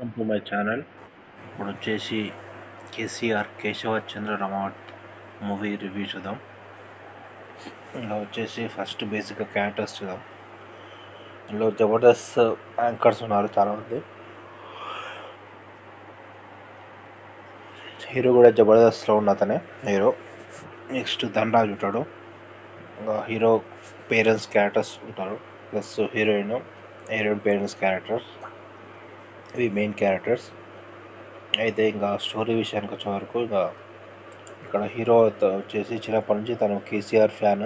Welcome to my channel. ఇప్పుడు వచ్చేసి కేసీఆర్ కేశవ చంద్ర Ramavath movie review చూద్దాం. ఇందులో వచ్చేసి ఫస్ట్ బేసిక్గా క్యారెక్టర్స్ చూద్దాం. ఇందులో జబర్దస్త్ యాంకర్స్ ఉన్నారు చాలామంది. హీరో కూడా జబర్దస్త్లో ఉన్న అతనే హీరో. నెక్స్ట్ ధనరాజ్ ఉంటాడు. ఇంకా హీరో పేరెంట్స్ క్యారెక్టర్స్ ఉంటారు, ప్లస్ హీరోయిన్ పేరెంట్స్ క్యారెక్టర్స్, ఇవి మెయిన్ క్యారెక్టర్స్. అయితే ఇంకా స్టోరీ విషయానికి వచ్చే వరకు ఇక్కడ హీరో వచ్చేసి చిన్నప్పటి నుంచి తను కేసీఆర్ ఫ్యాన్.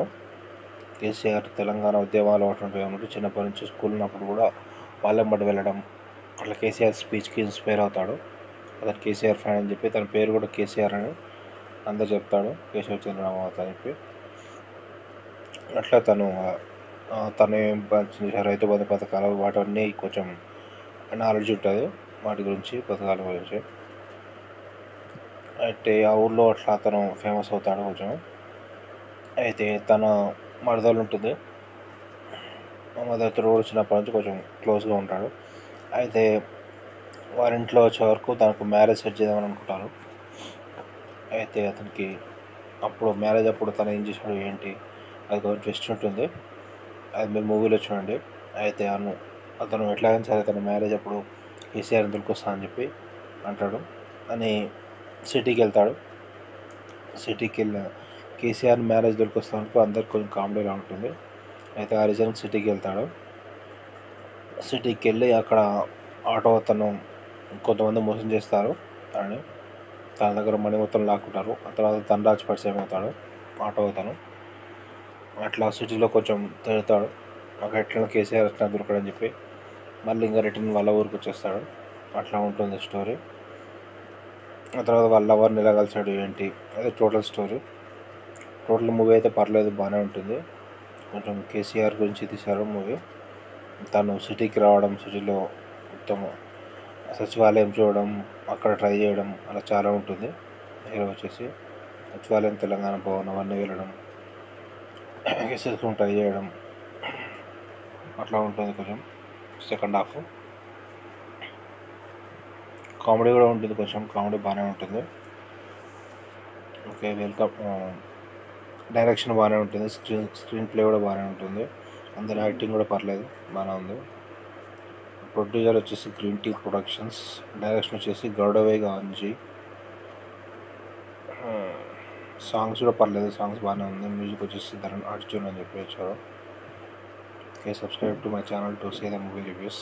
కేసీఆర్ తెలంగాణ ఉద్యమాలు అటువంటివి ఏమంటే చిన్నప్పటి నుంచి స్కూల్ ఉన్నప్పుడు కూడా వాళ్ళెంబడి వెళ్ళడం, అట్లా కేసీఆర్ స్పీచ్కి ఇన్స్పైర్ అవుతాడు. అతను కేసీఆర్ ఫ్యాన్ అని చెప్పి తన పేరు కూడా కేసీఆర్ అని అందరు చెప్తాడు, కేశవ చంద్రరామావత్ అని చెప్పి. అట్లా తను ఏం రైతు బంధు పథకాలు వాటన్నీ కొంచెం నాలెడ్జ్ ఉంటుంది వాటి గురించి, పథకాల గురించి. అయితే ఆ ఊళ్ళో అట్లా అతను ఫేమస్ అవుతాడు కొంచెం. అయితే తన మరదలు ఉంటుంది, మదర్తో కూడా చిన్నప్పటి నుంచి కొంచెం క్లోజ్గా ఉంటాడు. అయితే వారింట్లో వచ్చే వరకు తనకు మ్యారేజ్ సెట్ చేద్దామని అనుకుంటారు. అయితే అతనికి అప్పుడు మ్యారేజ్ అప్పుడు తను ఏం చేశాడు ఏంటి అది కొంచెం ట్విస్ట్ ఉంటుంది, అది మీరు మూవీలో చూడండి. అయితే అతను ఎట్లాగైనా సరే తన మ్యారేజ్ అప్పుడు కేసీఆర్ దొరికొస్తా అని చెప్పి అంటాడు అని సిటీకి వెళ్తాడు. సిటీకి వెళ్ళిన కేసీఆర్ మ్యారేజ్ దొరికొస్తానికి అందరికి కొంచెం కామెడీగా ఉంటుంది. అయితే ఆ రీజన్కి సిటీకి వెళ్తాడు. సిటీకి వెళ్ళి అక్కడ ఆటో అతను కొంతమంది మోసం చేస్తారు తనని, తన దగ్గర మనీ మొత్తం లాక్కుంటారు. ఆ తర్వాత ధనరాజ్ పరిచయం అవుతాడు ఆటో అతను. అట్లా సిటీలో కొంచెం తిరుగుతాడు, అక్కడ ఎట్లా కేసీఆర్ ఎట్లా దొరకడని చెప్పి మళ్ళీ ఇంకా రిటర్న్ వాళ్ళ ఊరికి వచ్చేస్తాడు. అట్లా ఉంటుంది స్టోరీ. ఆ తర్వాత వాళ్ళ లవర్ని ఎలా కలిసాడు ఏంటి, అదే టోటల్ స్టోరీ. టోటల్ మూవీ అయితే పర్లేదు, బాగానే ఉంటుంది. కొంచెం కేసీఆర్ గురించి తీశారు మూవీ. తను సిటీకి రావడం, సిటీలో మొత్తం సచివాలయం చూడడం, అక్కడ ట్రై చేయడం, అలా చాలా ఉంటుంది. హీరో వచ్చేసి సచివాలయం, తెలంగాణ భవన్ అవన్నీ వెళ్ళడం, కేసెస్ ట్రై చేయడం, అట్లా ఉంటుంది. కొంచెం సెకండ్ హాఫ్ కామెడీ కూడా ఉంటుంది, కొంచెం కామెడీ బాగానే ఉంటుంది. Okay, welcome. డైరెక్షన్ బాగానే ఉంటుంది, స్క్రీన్ ప్లే కూడా బాగానే ఉంటుంది, అందరి యాక్టింగ్ కూడా పర్లేదు, బాగానే ఉంది. ప్రొడ్యూసర్ వచ్చేసి గ్రీన్ టీ ప్రొడక్షన్స్, డైరెక్షన్ వచ్చేసి గౌడవే గాంజీ. సాంగ్స్ కూడా పర్లేదు, సాంగ్స్ బాగానే ఉంది. మ్యూజిక్ వచ్చేసి ధరన్ అర్జున్ అని చెప్పి వచ్చారు. Okay, subscribe to my channel to see the movie reviews.